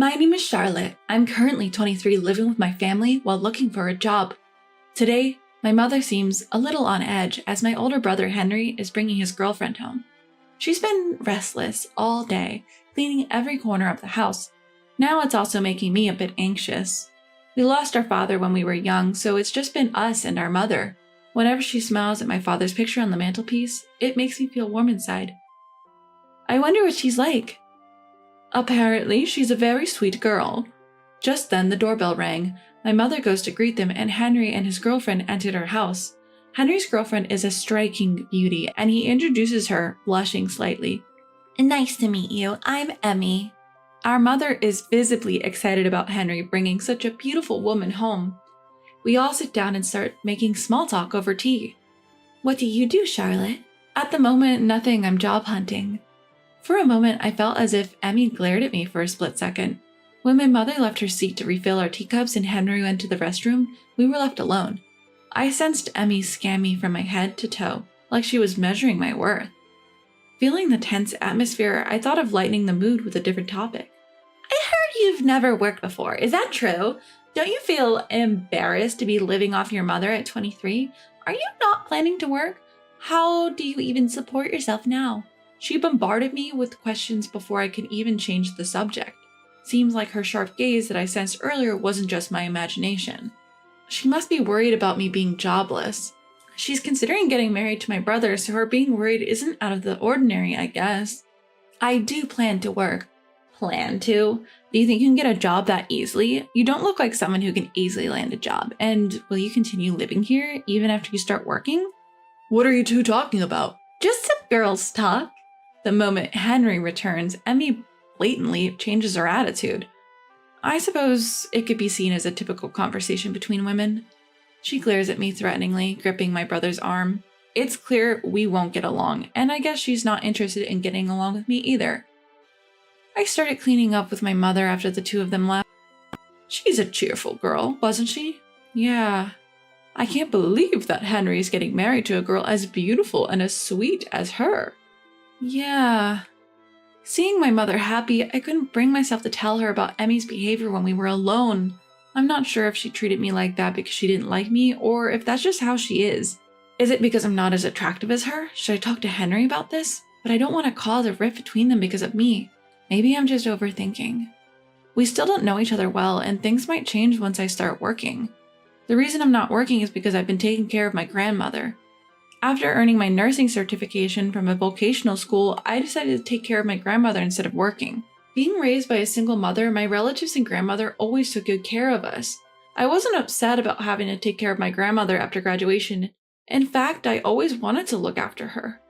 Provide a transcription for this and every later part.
My name is Charlotte. I'm currently 23, living with my family while looking for a job. Today, my mother seems a little on edge as my older brother Henry is bringing his girlfriend home. She's been restless all day, cleaning every corner of the house. Now it's also making me a bit anxious. We lost our father when we were young, so it's just been us and our mother. Whenever she smiles at my father's picture on the mantelpiece, it makes me feel warm inside. I wonder what she's like. Apparently, she's a very sweet girl. Just then, the doorbell rang. My mother goes to greet them, and Henry and his girlfriend entered our house. Henry's girlfriend is a striking beauty, and he introduces her, blushing slightly. Nice to meet you. I'm Emmy. Our mother is visibly excited about Henry bringing such a beautiful woman home. We all sit down and start making small talk over tea. What do you do, Charlotte? At the moment, nothing. I'm job hunting. For a moment, I felt as if Emmy glared at me for a split second. When my mother left her seat to refill our teacups and Henry went to the restroom, we were left alone. I sensed Emmy scan me from my head to toe, like she was measuring my worth. Feeling the tense atmosphere, I thought of lightening the mood with a different topic. I heard you've never worked before. Is that true? Don't you feel embarrassed to be living off your mother at 23? Are you not planning to work? How do you even support yourself now? She bombarded me with questions before I could even change the subject. Seems like her sharp gaze that I sensed earlier wasn't just my imagination. She must be worried about me being jobless. She's considering getting married to my brother, so her being worried isn't out of the ordinary, I guess. I do plan to work. Plan to? Do you think you can get a job that easily? You don't look like someone who can easily land a job. And will you continue living here even after you start working? What are you two talking about? Just some girls talk. The moment Henry returns, Emmy blatantly changes her attitude. I suppose it could be seen as a typical conversation between women. She glares at me threateningly, gripping my brother's arm. It's clear we won't get along, and I guess she's not interested in getting along with me either. I started cleaning up with my mother after the two of them left. She's a cheerful girl, wasn't she? Yeah. I can't believe that Henry's getting married to a girl as beautiful and as sweet as her. Yeah. Seeing my mother happy, I couldn't bring myself to tell her about Emmy's behavior when we were alone. I'm not sure if she treated me like that because she didn't like me, or if that's just how she is. Is it because I'm not as attractive as her? Should I talk to Henry about this? But I don't want to cause a rift between them because of me. Maybe I'm just overthinking. We still don't know each other well, and things might change once I start working. The reason I'm not working is because I've been taking care of my grandmother. After earning my nursing certification from a vocational school, I decided to take care of my grandmother instead of working. Being raised by a single mother, my relatives and grandmother always took good care of us. I wasn't upset about having to take care of my grandmother after graduation. In fact, I always wanted to look after her.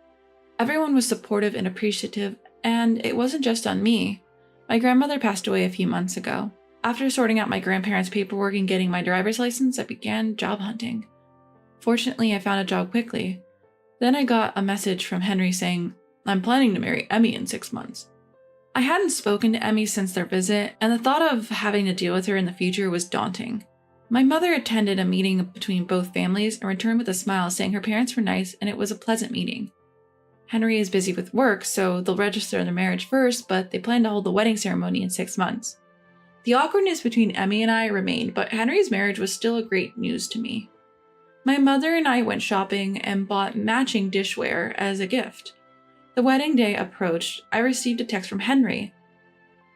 Everyone was supportive and appreciative, and it wasn't just on me. My grandmother passed away a few months ago. After sorting out my grandparents' paperwork and getting my driver's license, I began job hunting. Fortunately, I found a job quickly. Then I got a message from Henry saying, I'm planning to marry Emmy in 6 months. I hadn't spoken to Emmy since their visit, and the thought of having to deal with her in the future was daunting. My mother attended a meeting between both families and returned with a smile saying her parents were nice and it was a pleasant meeting. Henry is busy with work, so they'll register their marriage first, but they plan to hold the wedding ceremony in 6 months. The awkwardness between Emmy and I remained, but Henry's marriage was still a great news to me. My mother and I went shopping and bought matching dishware as a gift. The wedding day approached. I received a text from Henry.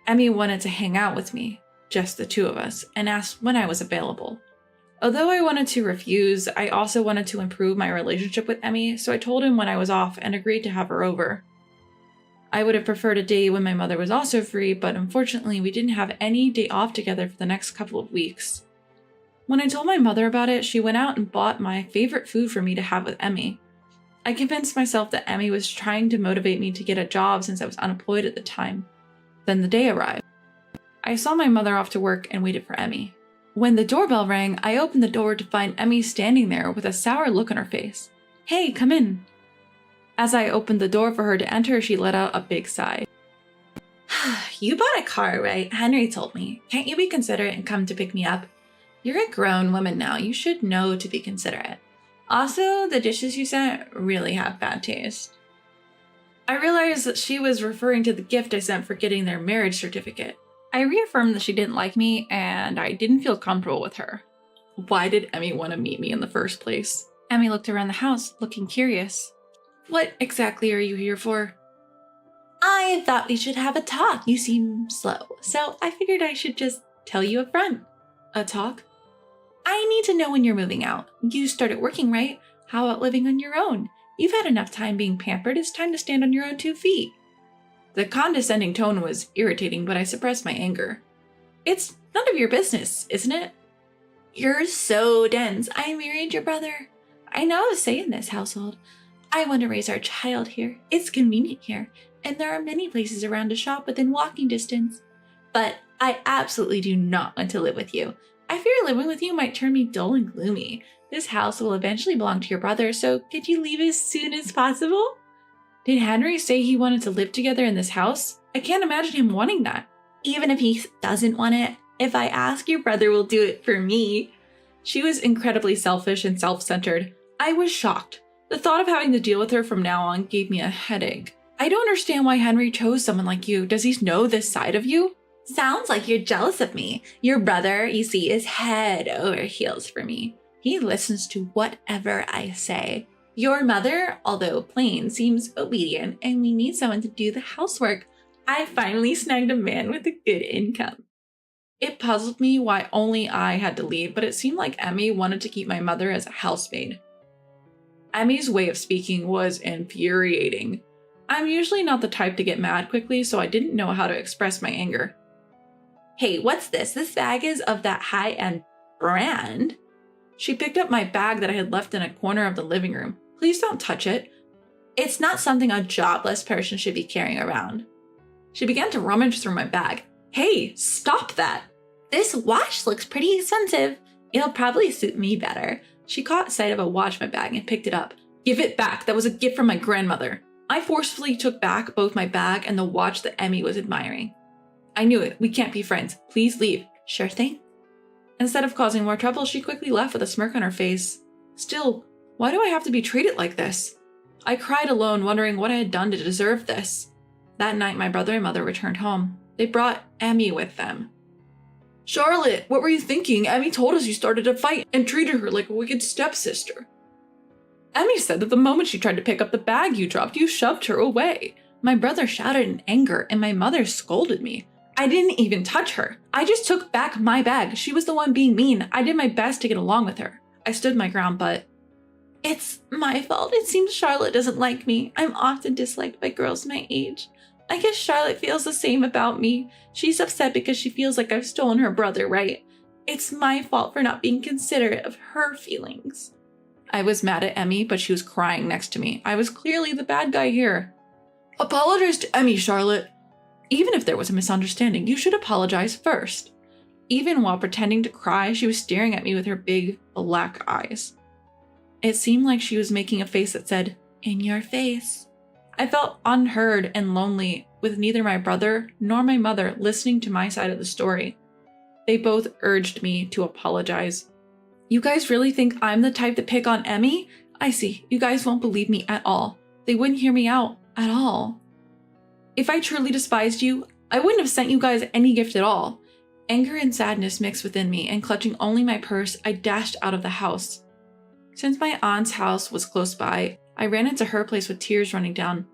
Emmy wanted to hang out with me, just the two of us, and asked when I was available. Although I wanted to refuse, I also wanted to improve my relationship with Emmy, so I told him when I was off and agreed to have her over. I would have preferred a day when my mother was also free, but unfortunately we didn't have any day off together for the next couple of weeks. When I told my mother about it, she went out and bought my favorite food for me to have with Emmy. I convinced myself that Emmy was trying to motivate me to get a job since I was unemployed at the time. Then the day arrived. I saw my mother off to work and waited for Emmy. When the doorbell rang, I opened the door to find Emmy standing there with a sour look on her face. Hey, come in. As I opened the door for her to enter, she let out a big sigh. You bought a car, right? Henry told me. Can't you be considerate and come to pick me up? You're a grown woman now. You should know to be considerate. Also, the dishes you sent really have bad taste. I realized that she was referring to the gift I sent for getting their marriage certificate. I reaffirmed that she didn't like me and I didn't feel comfortable with her. Why did Emmy want to meet me in the first place? Emmy looked around the house, looking curious. What exactly are you here for? I thought we should have a talk. You seem slow, so I figured I should just tell you up front. A talk? I need to know when you're moving out. You started working, right? How about living on your own? You've had enough time being pampered. It's time to stand on your own 2 feet. The condescending tone was irritating, but I suppressed my anger. It's none of your business, isn't it? You're so dense. I married your brother. I know a say in this household. I want to raise our child here. It's convenient here, and there are many places around to shop within walking distance. But I absolutely do not want to live with you. I fear living with you might turn me dull and gloomy. This house will eventually belong to your brother, so could you leave as soon as possible? Did Henry say he wanted to live together in this house? I can't imagine him wanting that. Even if he doesn't want it, if I ask, your brother will do it for me. She was incredibly selfish and self-centered. I was shocked. The thought of having to deal with her from now on gave me a headache. I don't understand why Henry chose someone like you. Does he know this side of you? Sounds like you're jealous of me. Your brother, you see, is head over heels for me. He listens to whatever I say. Your mother, although plain, seems obedient, and we need someone to do the housework. I finally snagged a man with a good income. It puzzled me why only I had to leave, but it seemed like Emmy wanted to keep my mother as a housemaid. Emmy's way of speaking was infuriating. I'm usually not the type to get mad quickly, so I didn't know how to express my anger. Hey, what's this? This bag is of that high-end brand. She picked up my bag that I had left in a corner of the living room. Please don't touch it. It's not something a jobless person should be carrying around. She began to rummage through my bag. Hey, stop that. This watch looks pretty expensive. It'll probably suit me better. She caught sight of a watch in my bag and picked it up. Give it back. That was a gift from my grandmother. I forcefully took back both my bag and the watch that Emmy was admiring. I knew it. We can't be friends. Please leave. Sure thing. Instead of causing more trouble, she quickly left with a smirk on her face. Still, why do I have to be treated like this? I cried alone, wondering what I had done to deserve this. That night, my brother and mother returned home. They brought Emmy with them. Charlotte, what were you thinking? Emmy told us you started a fight and treated her like a wicked stepsister. Emmy said that the moment she tried to pick up the bag you dropped, you shoved her away. My brother shouted in anger, and my mother scolded me. I didn't even touch her. I just took back my bag. She was the one being mean. I did my best to get along with her. I stood my ground, but it's my fault. It seems Charlotte doesn't like me. I'm often disliked by girls my age. I guess Charlotte feels the same about me. She's upset because she feels like I've stolen her brother, right? It's my fault for not being considerate of her feelings. I was mad at Emmy, but she was crying next to me. I was clearly the bad guy here. Apologize to Emmy, Charlotte. Even if there was a misunderstanding, you should apologize first. Even while pretending to cry, she was staring at me with her big, black eyes. It seemed like she was making a face that said, "In your face." I felt unheard and lonely, with neither my brother nor my mother listening to my side of the story. They both urged me to apologize. You guys really think I'm the type to pick on Emmy? I see. You guys won't believe me at all. They wouldn't hear me out at all. If I truly despised you, I wouldn't have sent you guys any gift at all. Anger and sadness mixed within me, and clutching only my purse, I dashed out of the house. Since my aunt's house was close by, I ran into her place with tears running down.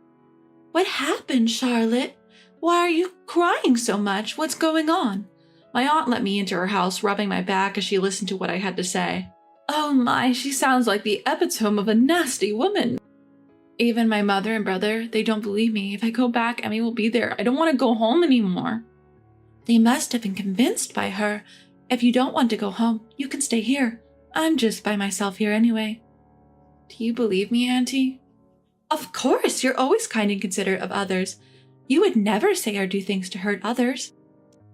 What happened, Charlotte? Why are you crying so much? What's going on? My aunt let me into her house, rubbing my back as she listened to what I had to say. Oh my, she sounds like the epitome of a nasty woman. Even my mother and brother, they don't believe me. If I go back, Emmy will be there. I don't want to go home anymore. They must have been convinced by her. If you don't want to go home, you can stay here. I'm just by myself here anyway. Do you believe me, Auntie? Of course, you're always kind and considerate of others. You would never say or do things to hurt others.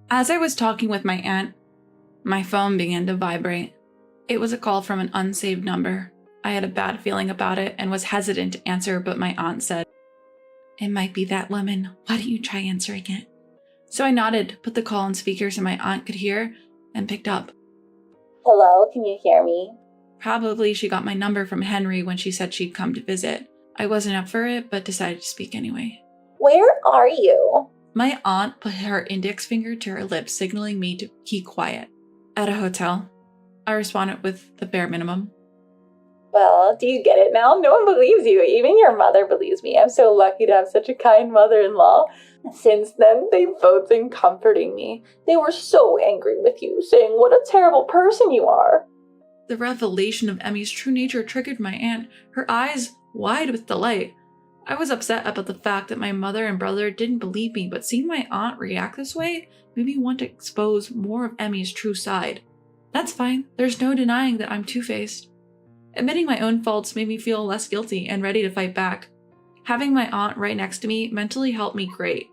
As I was talking with my aunt, my phone began to vibrate. It was a call from an unsaved number. I had a bad feeling about it and was hesitant to answer, but my aunt said, "It might be that woman. Why don't you try answering it?" So I nodded, put the call on speaker so my aunt could hear, and picked up. Hello, can you hear me? Probably she got my number from Henry when she said she'd come to visit. I wasn't up for it, but decided to speak anyway. Where are you? My aunt put her index finger to her lips, signaling me to keep quiet. At a hotel, I responded with the bare minimum. Well, do you get it now? No one believes you. Even your mother believes me. I'm so lucky to have such a kind mother-in-law. Since then, they've both been comforting me. They were so angry with you, saying what a terrible person you are. The revelation of Emmy's true nature triggered my aunt, her eyes wide with delight. I was upset about the fact that my mother and brother didn't believe me, but seeing my aunt react this way made me want to expose more of Emmy's true side. That's fine, there's no denying that I'm two-faced. Admitting my own faults made me feel less guilty and ready to fight back. Having my aunt right next to me mentally helped me great.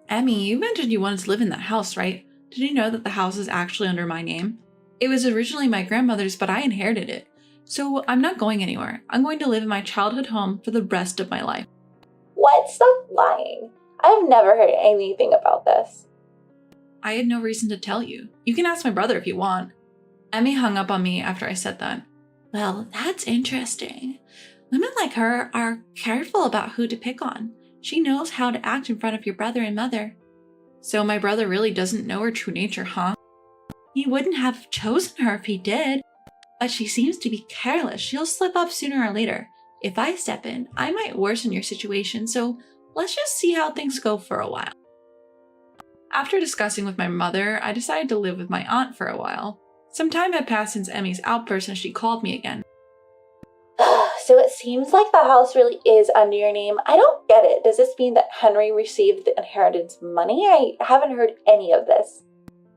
Emmy, you mentioned you wanted to live in that house, right? Did you know that the house is actually under my name? It was originally my grandmother's, but I inherited it. So I'm not going anywhere. I'm going to live in my childhood home for the rest of my life. What? Stop lying. I've never heard anything about this. I had no reason to tell you. You can ask my brother if you want. Emmy hung up on me after I said that. Well, that's interesting. Women like her are careful about who to pick on. She knows how to act in front of your brother and mother. So my brother really doesn't know her true nature, huh? He wouldn't have chosen her if he did. But she seems to be careless. She'll slip up sooner or later. If I step in, I might worsen your situation, so let's just see how things go for a while. After discussing with my mother, I decided to live with my aunt for a while. Some time had passed since Emmy's outburst and she called me again. So it seems like the house really is under your name. I don't get it. Does this mean that Henry received the inheritance money? I haven't heard any of this.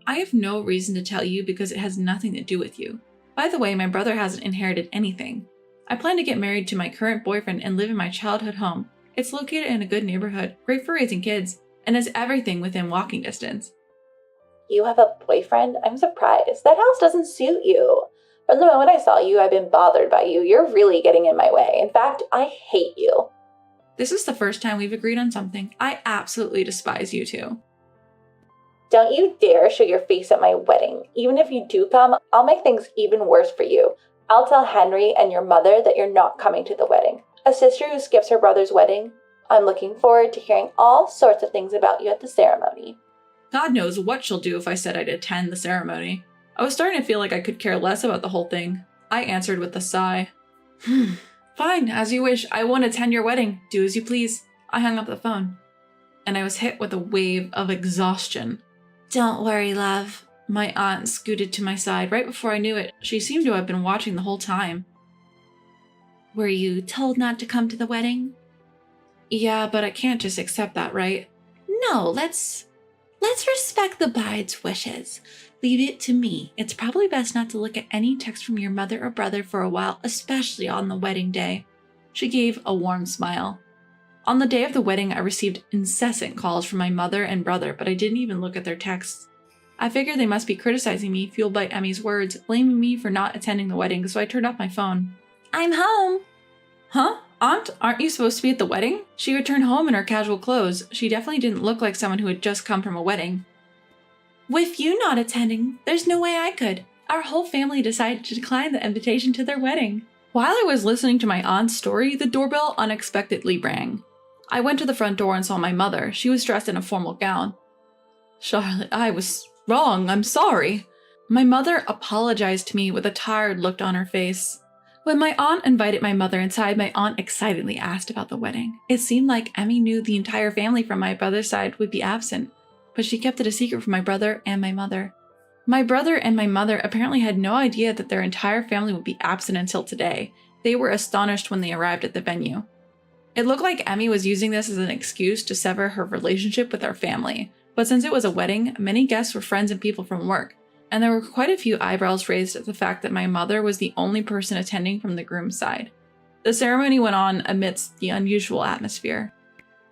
I have no reason to tell you because it has nothing to do with you. By the way, my brother hasn't inherited anything. I plan to get married to my current boyfriend and live in my childhood home. It's located in a good neighborhood, great for raising kids, and has everything within walking distance. You have a boyfriend? I'm surprised. That house doesn't suit you. From the moment I saw you, I've been bothered by you. You're really getting in my way. In fact, I hate you. This is the first time we've agreed on something. I absolutely despise you two. Don't you dare show your face at my wedding. Even if you do come, I'll make things even worse for you. I'll tell Henry and your mother that you're not coming to the wedding. A sister who skips her brother's wedding. I'm looking forward to hearing all sorts of things about you at the ceremony. God knows what she'll do if I said I'd attend the ceremony. I was starting to feel like I could care less about the whole thing. I answered with a sigh. Fine, as you wish. I won't attend your wedding. Do as you please. I hung up the phone. And I was hit with a wave of exhaustion. Don't worry, love. My aunt scooted to my side right before I knew it. She seemed to have been watching the whole time. Were you told not to come to the wedding? Yeah, but I can't just accept that, right? No, let's respect the bride's wishes. Leave it to me. It's probably best not to look at any text from your mother or brother for a while, especially on the wedding day. She gave a warm smile. On the day of the wedding, I received incessant calls from my mother and brother, but I didn't even look at their texts. I figured they must be criticizing me, fueled by Emmy's words, blaming me for not attending the wedding, so I turned off my phone. I'm home. Huh? Aunt, aren't you supposed to be at the wedding? She returned home in her casual clothes. She definitely didn't look like someone who had just come from a wedding. With you not attending, there's no way I could. Our whole family decided to decline the invitation to their wedding. While I was listening to my aunt's story, the doorbell unexpectedly rang. I went to the front door and saw my mother. She was dressed in a formal gown. Charlotte, I was wrong. I'm sorry. My mother apologized to me with a tired look on her face. When my aunt invited my mother inside, my aunt excitedly asked about the wedding. It seemed like Emmy knew the entire family from my brother's side would be absent, but she kept it a secret from my brother and my mother. My brother and my mother apparently had no idea that their entire family would be absent until today. They were astonished when they arrived at the venue. It looked like Emmy was using this as an excuse to sever her relationship with our family, but since it was a wedding, many guests were friends and people from work, and there were quite a few eyebrows raised at the fact that my mother was the only person attending from the groom's side. The ceremony went on amidst the unusual atmosphere.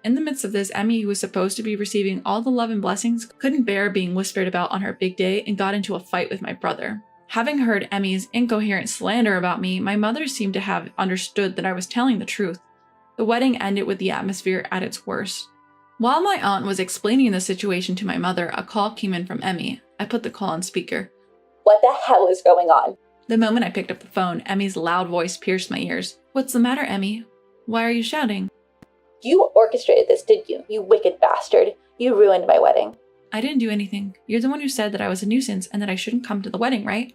In the midst of this, Emmy, who was supposed to be receiving all the love and blessings, couldn't bear being whispered about on her big day and got into a fight with my brother. Having heard Emmy's incoherent slander about me, my mother seemed to have understood that I was telling the truth. The wedding ended with the atmosphere at its worst. While my aunt was explaining the situation to my mother, a call came in from Emmy. I put the call on speaker. What the hell is going on? The moment I picked up the phone, Emmy's loud voice pierced my ears. What's the matter, Emmy? Why are you shouting? You orchestrated this, did you, you wicked bastard? You ruined my wedding. I didn't do anything. You're the one who said that I was a nuisance and that I shouldn't come to the wedding, right?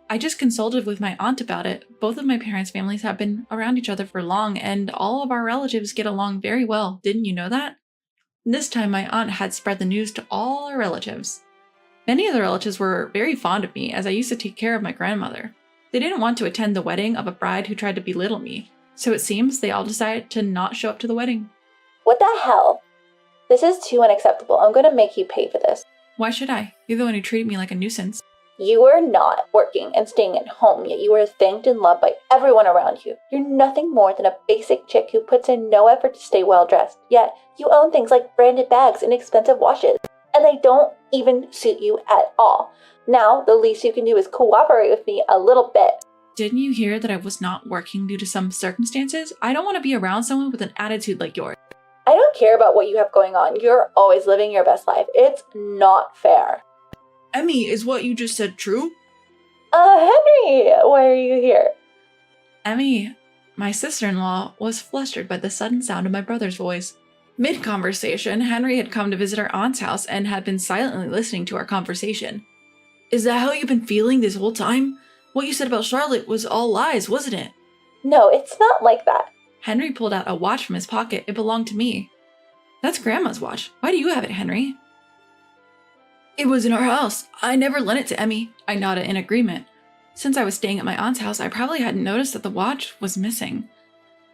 I just consulted with my aunt about it. Both of my parents' families have been around each other for long, and all of our relatives get along very well. Didn't you know that? This time, my aunt had spread the news to all our relatives. Many of the relatives were very fond of me, as I used to take care of my grandmother. They didn't want to attend the wedding of a bride who tried to belittle me, so it seems they all decided to not show up to the wedding. What the hell? This is too unacceptable. I'm going to make you pay for this. Why should I? You're the one who treated me like a nuisance. You were not working and staying at home, yet you were thanked and loved by everyone around you. You're nothing more than a basic chick who puts in no effort to stay well dressed, yet you own things like branded bags and expensive watches, and they don't even suit you at all. Now, the least you can do is cooperate with me a little bit. Didn't you hear that I was not working due to some circumstances? I don't want to be around someone with an attitude like yours. I don't care about what you have going on. You're always living your best life. It's not fair. Emmy, is what you just said true? Henry, why are you here? Emmy, my sister-in-law, was flustered by the sudden sound of my brother's voice. Mid-conversation, Henry had come to visit our aunt's house and had been silently listening to our conversation. Is that how you've been feeling this whole time? What you said about Charlotte was all lies, wasn't it? No, it's not like that. Henry pulled out a watch from his pocket. It belonged to me. That's Grandma's watch. Why do you have it, Henry? It was in our house. I never lent it to Emmy. I nodded in agreement. Since I was staying at my aunt's house, I probably hadn't noticed that the watch was missing.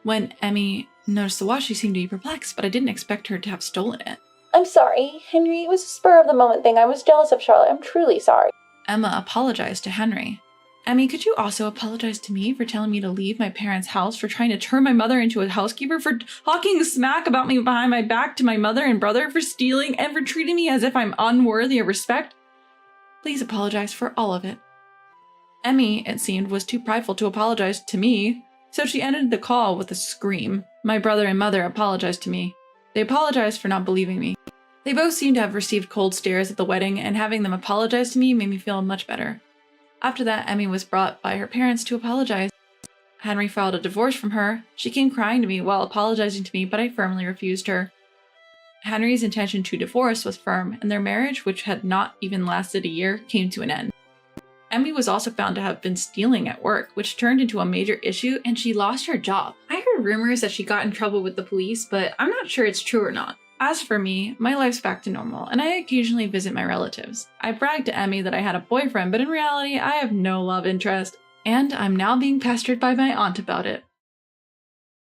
When Emmy noticed the watch, she seemed to be perplexed, but I didn't expect her to have stolen it. I'm sorry, Henry. It was a spur-of-the-moment thing. I was jealous of Charlotte. I'm truly sorry. Emma apologized to Henry. Emmy, could you also apologize to me for telling me to leave my parents' house, for trying to turn my mother into a housekeeper, for talking smack about me behind my back to my mother and brother, for stealing, and for treating me as if I'm unworthy of respect? Please apologize for all of it. Emmy, it seemed, was too prideful to apologize to me, so she ended the call with a scream. My brother and mother apologized to me. They apologized for not believing me. They both seemed to have received cold stares at the wedding, and having them apologize to me made me feel much better. After that, Emmy was brought by her parents to apologize. Henry filed a divorce from her. She came crying to me while apologizing to me, but I firmly refused her. Henry's intention to divorce was firm, and their marriage, which had not even lasted a year, came to an end. Emmy was also found to have been stealing at work, which turned into a major issue, and she lost her job. I heard rumors that she got in trouble with the police, but I'm not sure it's true or not. As for me, my life's back to normal, and I occasionally visit my relatives. I bragged to Emmy that I had a boyfriend, but in reality, I have no love interest, and I'm now being pestered by my aunt about it.